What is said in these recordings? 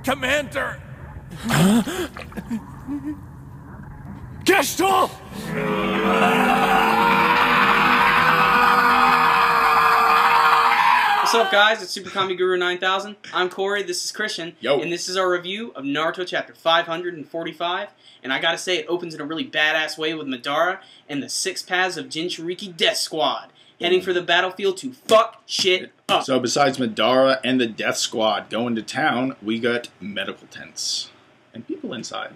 Commander! Gestalt! What's up, guys? It's SuperKamiGuru9000. I'm Corey, this is Christian, Yo. And this is our review of Naruto Chapter 545. And I gotta say, it opens in a really badass way with Madara and the 6 paths of Jinchuriki Death Squad, heading for the battlefield to fuck shit up. So besides Madara and the Death Squad going to town, we got medical tents and people inside.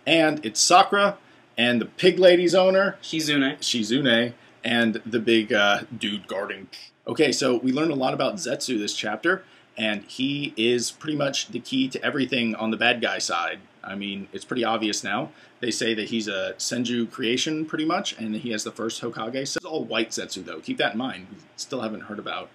And it's Sakura and the pig lady's owner, Shizune, and the big dude guarding. Okay, so we learned a lot about Zetsu this chapter, and he is pretty much the key to everything on the bad guy side. I mean, it's pretty obvious now. They say that he's a Senju creation, pretty much, and he has the first Hokage. So it's all white Zetsu, though. Keep that in mind. We still haven't heard about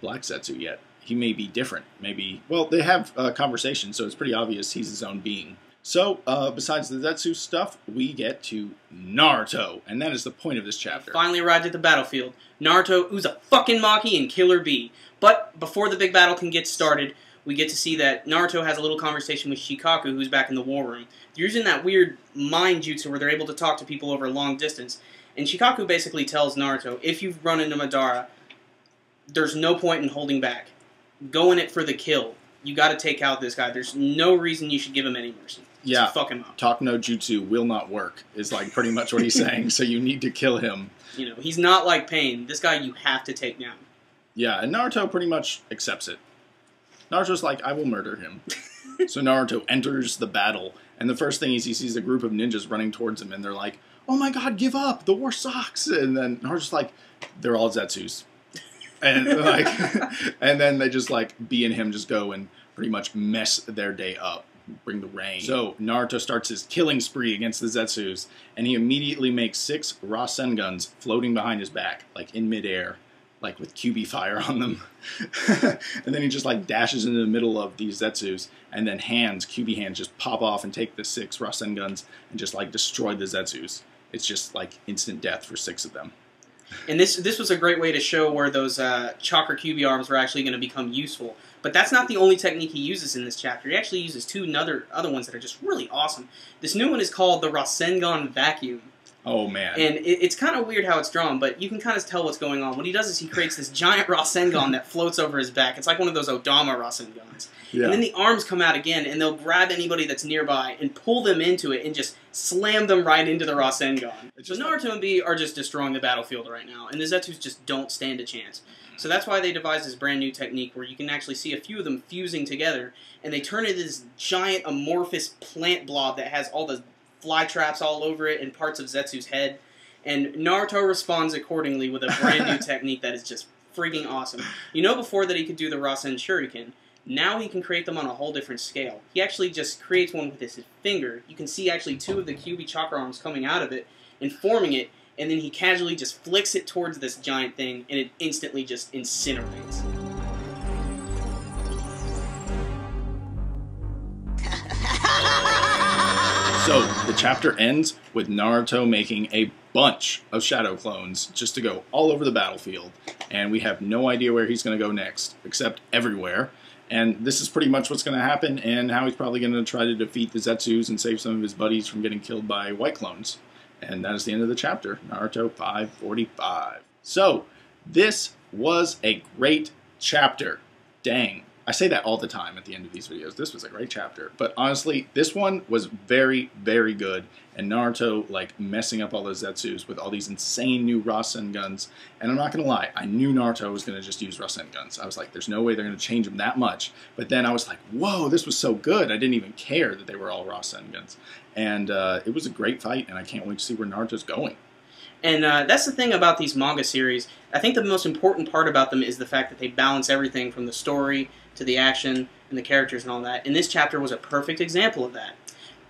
black Zetsu yet. He may be different. Maybe, well, they have conversations, so it's pretty obvious he's his own being. So, besides the Zetsu stuff, we get to Naruto, and that is the point of this chapter. Finally arrived at the battlefield. Naruto, Uzumaki, and Killer Bee. But before the big battle can get started, we get to see that Naruto has a little conversation with Shikaku, who's back in the war room. They're using that weird mind jutsu where they're able to talk to people over a long distance. And Shikaku basically tells Naruto, if you've run into Madara, there's no point in holding back. Go in it for the kill. You gotta take out this guy. There's no reason you should give him any mercy. Yeah, fuck him up. Talk no jutsu will not work, is like pretty much what he's saying, so you need to kill him. You know, he's not like Pain. This guy you have to take down. Yeah, and Naruto pretty much accepts it. Naruto's like, I will murder him. So Naruto enters the battle, and the first thing is he sees a group of ninjas running towards him, and they're like, oh my god, give up, the war sucks. And then Naruto's like, they're all Zetsus. And like, and then they just like, Bee and him just go and pretty much mess their day up. Bring the rain. So Naruto starts his killing spree against the Zetsus, and he immediately makes 6 Rasengans floating behind his back, like in midair, like with QB fire on them. And then he just like dashes into the middle of these Zetsus, and then QB hands just pop off and take the 6 Rasengans and just like destroy the Zetsus. It's just like instant death for 6 of them. And this was a great way to show where those chakra QB arms were actually going to become useful. But that's not the only technique he uses in this chapter. He actually uses 2 other ones that are just really awesome. This new one is called the Rasengan Vacuum. Oh, man. And it's kind of weird how it's drawn, but you can kind of tell what's going on. What he does is he creates this giant Rasengan that floats over his back. It's like one of those Odama Rasengans. Yeah. And then the arms come out again, and they'll grab anybody that's nearby and pull them into it and just slam them right into the Rasengan. So Naruto and Bee are just destroying the battlefield right now, and the Zetsus just don't stand a chance. So that's why they devised this brand new technique where you can actually see a few of them fusing together, and they turn into this giant amorphous plant blob that has all the fly traps all over it and parts of Zetsu's head. And Naruto responds accordingly with a brand new technique that is just freaking awesome. You know before that he could do the Rasen Shuriken. Now he can create them on a whole different scale. He actually just creates one with his finger. You can see actually 2 of the QB chakra arms coming out of it and forming it, and then he casually just flicks it towards this giant thing, and it instantly just incinerates. So, the chapter ends with Naruto making a bunch of shadow clones just to go all over the battlefield. And we have no idea where he's going to go next, except everywhere. And this is pretty much what's going to happen, and how he's probably going to try to defeat the Zetsus and save some of his buddies from getting killed by white clones. And that is the end of the chapter, Naruto 545. So, this was a great chapter. Dang. I say that all the time at the end of these videos. This was a great chapter. But honestly, this one was very, very good. And Naruto, like, messing up all those Zetsus with all these insane new Rasengans. And I'm not going to lie, I knew Naruto was going to just use Rasengans. I was like, there's no way they're going to change him that much. But then I was like, whoa, this was so good. I didn't even care that they were all Rasengans. And it was a great fight, and I can't wait to see where Naruto's going. And that's the thing about these manga series. I think the most important part about them is the fact that they balance everything from the story to the action and the characters and all that. And this chapter was a perfect example of that.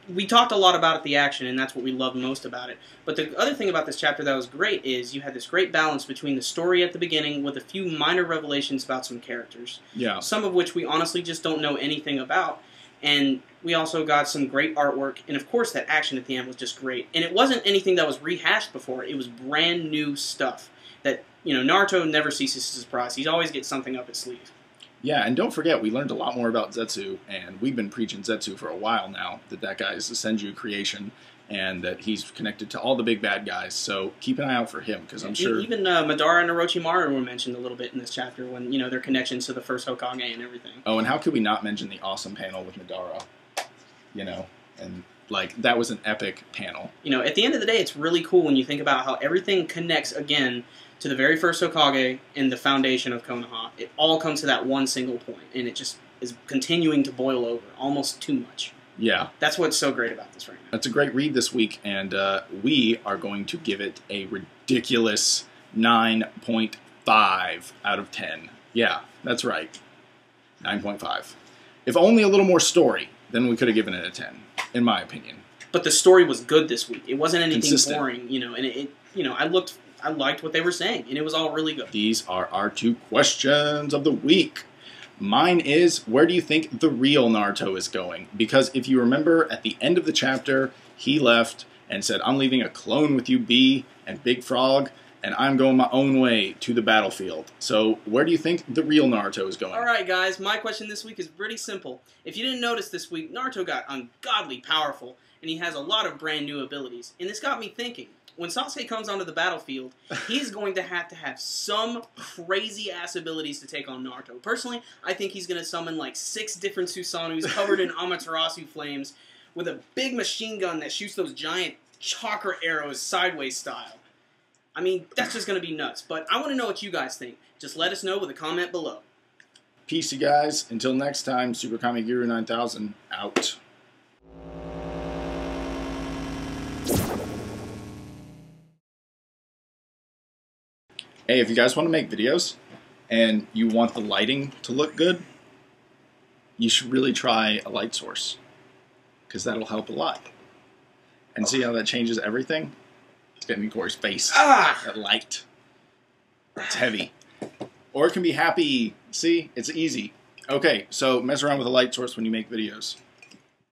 We talked a lot about the action, and that's what we loved most about it. But the other thing about this chapter that was great is you had this great balance between the story at the beginning with a few minor revelations about some characters. Yeah. Some of which we honestly just don't know anything about. And we also got some great artwork, and of course that action at the end was just great. And it wasn't anything that was rehashed before, it was brand new stuff that, you know, Naruto never ceases to surprise. He always gets something up his sleeve. Yeah, and don't forget, we learned a lot more about Zetsu, and we've been preaching Zetsu for a while now, that guy is a Senju creation, and that he's connected to all the big bad guys, so keep an eye out for him, because I'm sure... Even Madara and Orochimaru were mentioned a little bit in this chapter, when, their connections to the first Hokage and everything. Oh, and how could we not mention the awesome panel with Madara? And, that was an epic panel. At the end of the day, it's really cool when you think about how everything connects, again, to the very first Hokage and the foundation of Konoha. It all comes to that one single point, and it just is continuing to boil over, almost too much. Yeah. That's what's so great about this right now. That's a great read this week, and we are going to give it a ridiculous 9.5 out of 10. Yeah, that's right. 9.5. If only a little more story, then we could have given it a 10, in my opinion. But the story was good this week. It wasn't anything Consistent. boring, and I liked what they were saying, and it was all really good. These are our 2 questions of the week. Mine is, where do you think the real Naruto is going? Because if you remember, at the end of the chapter, he left and said, I'm leaving a clone with you, B and Big Frog, and I'm going my own way to the battlefield. So, where do you think the real Naruto is going? Alright guys, my question this week is pretty simple. If you didn't notice this week, Naruto got ungodly powerful, and he has a lot of brand new abilities. And this got me thinking. When Sasuke comes onto the battlefield, he's going to have some crazy-ass abilities to take on Naruto. Personally, I think he's going to summon like 6 different Susanus covered in Amaterasu flames with a big machine gun that shoots those giant chakra arrows sideways style. I mean, that's just going to be nuts. But I want to know what you guys think. Just let us know with a comment below. Peace, you guys. Until next time, SuperKamiGuru9000 out. Hey, if you guys want to make videos and you want the lighting to look good, you should really try a light source, because that'll help a lot. And see how that changes everything? It's getting in Corey's face. That light. It's heavy. Or it can be happy. See? It's easy. Okay, so mess around with a light source when you make videos.